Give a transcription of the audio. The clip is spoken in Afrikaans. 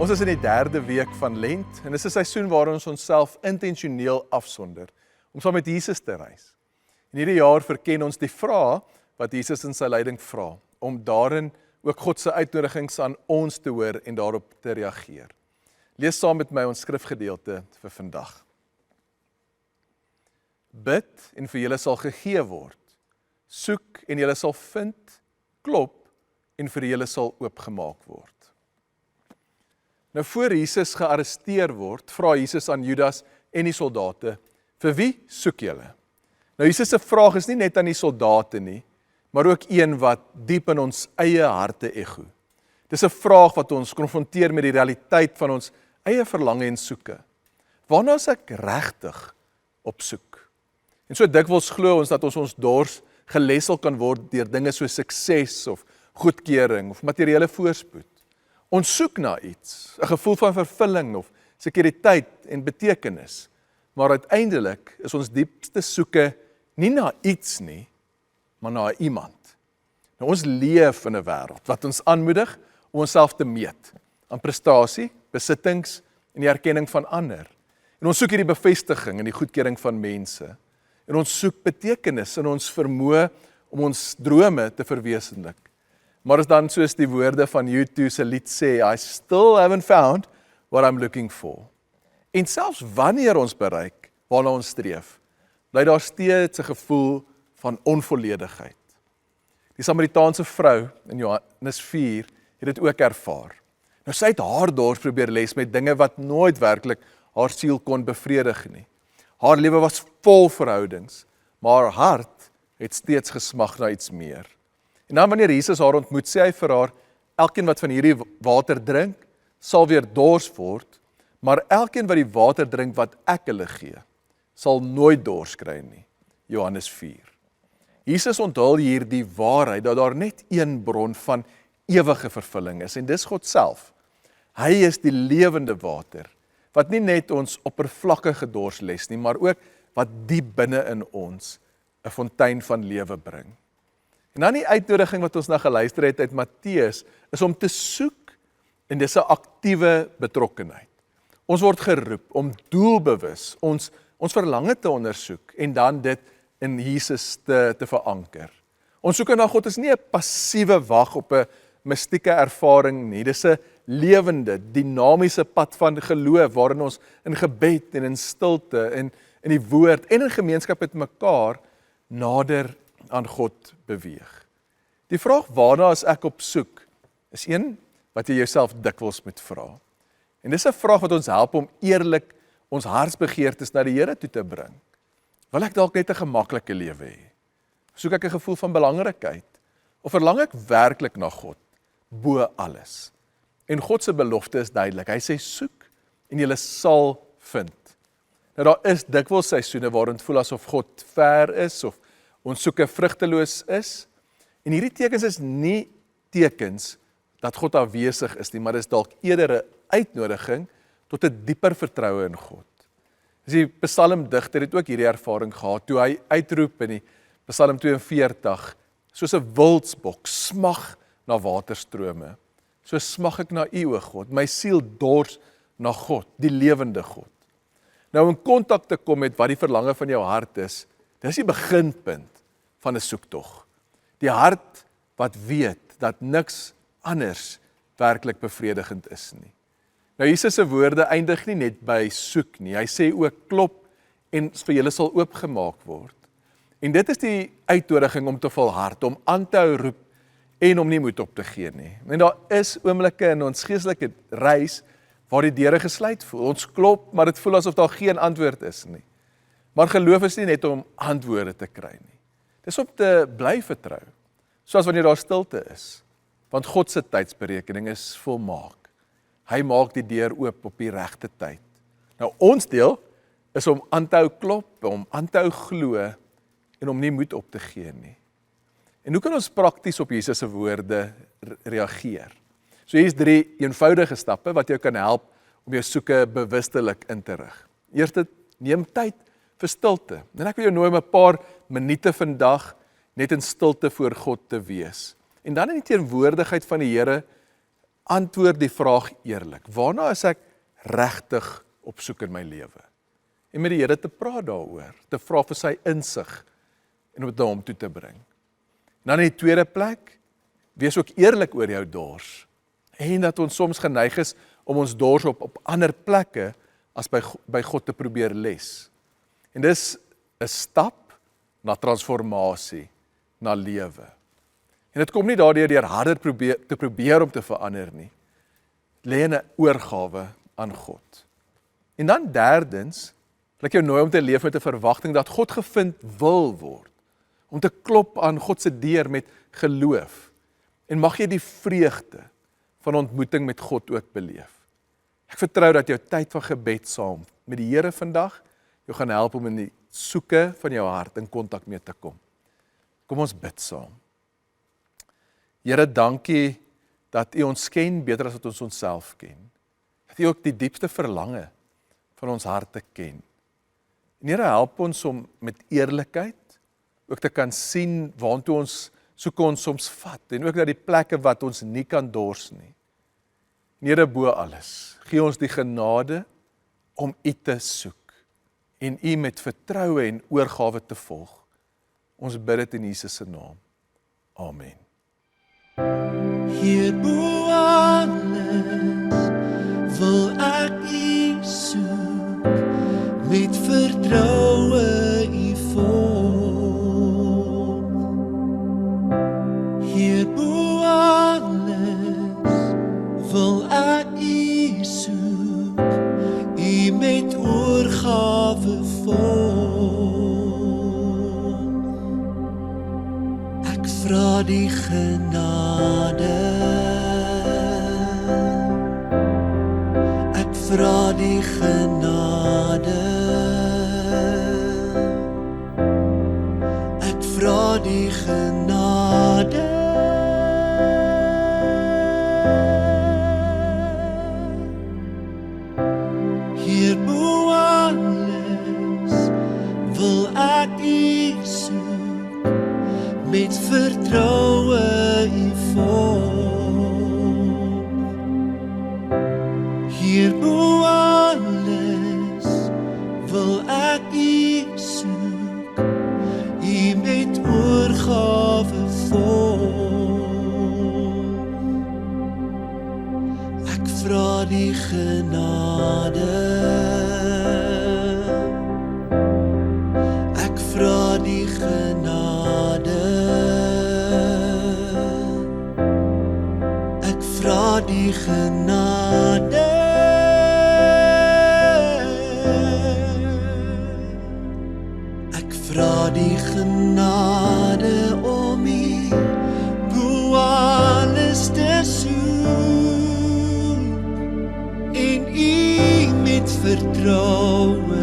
Ons is in die 3de week van Lent en dis 'n seisoen waarin ons onsself intentioneel afsonder om saam met Jesus te reis. En hierdie jaar verken ons die vraag wat Jesus in sy lyding vra, om daarin ook God se uitnodigings aan ons te hoor en daarop te reageer. Lees saam met my ons skrifgedeelte vir vandag. Bid en vir julle sal gegee word. Soek en julle sal vind. Klop en vir julle sal oopgemaak word. Nou voor Jesus gearresteer word, vra Jesus aan Judas en die soldate, vir wie soek julle? Nou Jesus se vraag is nie net aan die soldate nie, maar ook een wat diep in ons eie harte ego. Dis 'n vraag wat ons konfronteer met die realiteit van ons eie verlange en soeke. Waarna is ek regtig op soek? En so dikwels glo ons dat ons dors gelessel kan word deur dinge so sukses of goedkeuring of materiële voorspoed. Ons soek na iets, 'n gevoel van vervulling of sekuriteit en betekenis, maar uiteindelik is ons diepste soeke nie na iets nie, maar na iemand. Nou, ons leef in 'n wêreld wat ons aanmoedig om onsself te meet aan prestasie, besittings en die erkenning van ander. En ons soek hierdie bevestiging en die goedkeuring van mense. En ons soek betekenis in ons vermoë om ons drome te verwesenlik. Maar is dan soos die woorde van U2 se lied sê, I still haven't found what I'm looking for. En selfs wanneer ons bereik waarna ons streef, bly daar steeds 'n gevoel van onvolledigheid. Die Samaritaanse vrou in Johannes 4 het dit ook ervaar. Nou sy het haar dors probeer les met dinge wat nooit werklik haar siel kon bevredig nie. Haar lewe was vol verhoudings, maar haar hart het steeds gesmag na iets meer. En dan wanneer Jesus haar ontmoet, sê hy vir haar, elkeen wat van hierdie water drink, sal weer dors word, maar elkeen wat die water drink wat ek hulle gee, sal nooit dors kry nie. Johannes 4. Jesus onthul hier die waarheid dat daar net een bron van ewige vervulling is, en dis God self. Hy is die lewende water, wat nie net ons oppervlakkige dors les nie, maar ook wat diep binne in ons 'n fontein van lewe bring. En dan die uitnodiging wat ons na geluister het uit Matteus, is om te soek, en dis 'n aktiewe betrokkenheid. Ons word geroep om doelbewus ons verlange te ondersoek, en dan dit in Jesus te veranker. Ons soeke na God is nie 'n passiewe wag op 'n mystieke ervaring nie, dis 'n lewende, dinamiese pad van geloof, waarin ons in gebed en in stilte, en in die woord, en in gemeenskap met mekaar, nader aan God beweeg. Die vraag waarna is ek op soek, is een wat jy jouself dikwels moet vra. En dis 'n vraag wat ons help om eerlik ons hartsbegeertes na die Here toe te bring. Wil ek dalk net 'n gemaklike lewe hê? Soek ek 'n gevoel van belangrikheid? Of verlang ek werklik na God, bo alles? En God se belofte is duidelik. Hy sê soek en jy sal vind. Nou daar is dikwels seisoene waarin dit voel asof God ver is of ons soeke vrugteloos is. En hierdie tekens is nie tekens dat God afwesig is nie, maar is dalk eerder 'n uitnodiging tot 'n dieper vertroue in God. Die psalmdigter het ook hierdie ervaring gehad toe hy uitroep in die Psalm 42, soos 'n wildsbok smag na waterstrome. So smag ek na U, o God, my siel dors na God, die lewende God. Nou in kontak te kom met wat die verlange van jou hart is, dis die beginpunt van 'n soektog. Die hart wat weet dat niks anders werklik bevredigend is nie. Nou Jesus se woorde eindig nie net by soek nie. Hy sê ook klop en vir julle sal oopgemaak word. En dit is die uitnodiging om te volhard, om aan te hou roep en om nie moed op te gee nie. En daar is oomblikke in ons geestelike reis waar die deure gesluit voel. Ons klop, maar dit voel asof daar geen antwoord is nie. Maar geloof is nie net om antwoorde te kry nie. Dis om te bly vertrou, soos wanneer daar stilte is. Want God se tydsberekening is volmaak. Hy maak die deur oop op die regte tyd. Nou ons deel is om aan te hou klop, om aan te hou glo en om nie moed op te gee nie. En hoe kan ons prakties op Jesus se woorde reageer? So hier is 3 eenvoudige stappe wat jou kan help om jou soeke bewustelik in te rig. Eerste, neem tyd vir stilte. En ek wil jou nooi om 'n paar minute vandag net in stilte voor God te wees. En dan in die teenwoordigheid van die Here antwoord die vraag eerlik. Waarna is ek regtig op soek in my lewe? En met die Here te praat daaroor, te vra vir sy insig en om dit na hom toe te bring. En dan in die tweede plek, wees ook eerlik oor jou dors. En dat ons soms geneig is om ons dors op ander plekke as by God te probeer les. En dis 'n stap na transformasie, na lewe. En dit kom nie daardeur deur harder te probeer om te verander nie. Dit lê in 'n oorgawe aan God. En dan derdens, wil ek jou nooi om te leef met 'n verwagting dat God gevind wil word. Om te klop aan God se deur met geloof. En mag jy die vreugde van ontmoeting met God ook beleef. Ek vertrou dat jou tyd van gebed saam met die Here vandag jou gaan help om in die soeke van jou hart in kontak mee te kom. Kom ons bid saam. Here, dankie dat U ons ken beter as wat ons onsself ken. Dat U ook die diepste verlange van ons harte ken. En Here, help ons om met eerlikheid ook te kan sien waantoe ons soeke ons soms vat en ook na die plekke wat ons nie kan dors nie. En Here, bo alles, gee ons die genade om U te soek en U met vertroue en oorgawe te volg. Ons bid dit in Jesus se naam. Amen. Hier bo alles wil ek U soek, met vertroue U volg. Hier bo alles wil ek U soek, U met oorgawe volg. Ek vra die genade, ek vra die genade, ek vra die genade. Hier bo alles wil ek U soek, met vertroue U volg. Hier bo alles wil ek U soek, U met oorgawe volg. Ek vra die genade, ek vra die genade, ek vra die genade. Ek vra die genade om U bo alles te soek en U met vertroue